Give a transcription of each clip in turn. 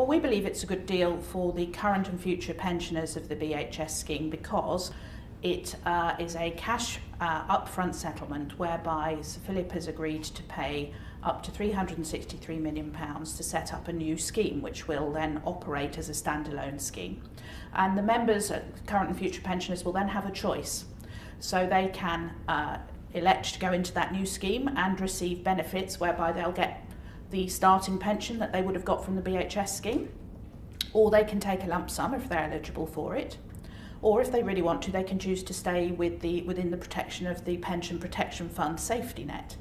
Well, we believe it's a good deal for the current and future pensioners of the BHS scheme because it is a cash upfront settlement whereby Sir Philip has agreed to pay up to £363 million to set up a new scheme which will then operate as a standalone scheme. And the members, current and future pensioners, will then have a choice. So they can elect to go into that new scheme and receive benefits whereby they'll get the starting pension that they would have got from the BHS scheme, or they can take a lump sum if they're eligible for it, or if they really want to, they can choose to stay within the protection of the Pension Protection Fund safety net.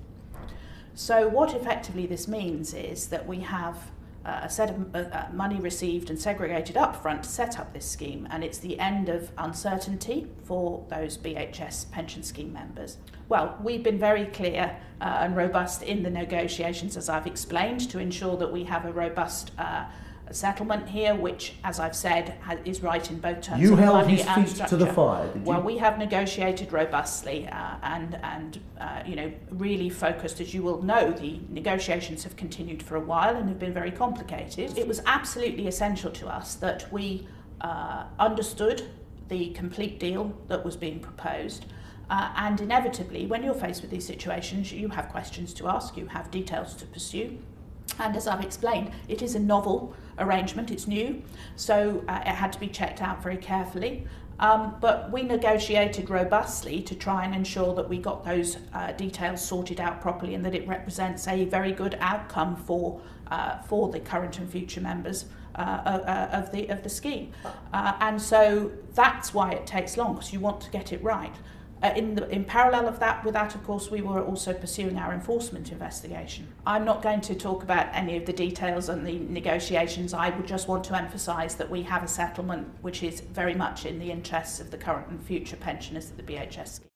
So what effectively this means is that we have a set of money received and segregated upfront to set up this scheme, and it's the end of uncertainty for those BHS pension scheme members. Well, we've been very clear and robust in the negotiations, as I've explained, to ensure that we have a robust settlement here, which, as I've said, is right in both terms of money and structure. You held his feet to the fire, did you? Well, we have negotiated robustly and you know, really focused. As you will know, the negotiations have continued for a while and have been very complicated. It was absolutely essential to us that we understood the complete deal that was being proposed. And inevitably, when you're faced with these situations, you have questions to ask, you have details to pursue. And as I've explained, it is a novel arrangement, it's new, so it had to be checked out very carefully. But we negotiated robustly to try and ensure that we got those details sorted out properly and that it represents a very good outcome for the current and future members of the scheme. And so that's why it takes long, because you want to get it right. In parallel of that, of course, we were also pursuing our enforcement investigation. I'm not going to talk about any of the details and the negotiations. I would just want to emphasise that we have a settlement which is very much in the interests of the current and future pensioners of the BHS scheme.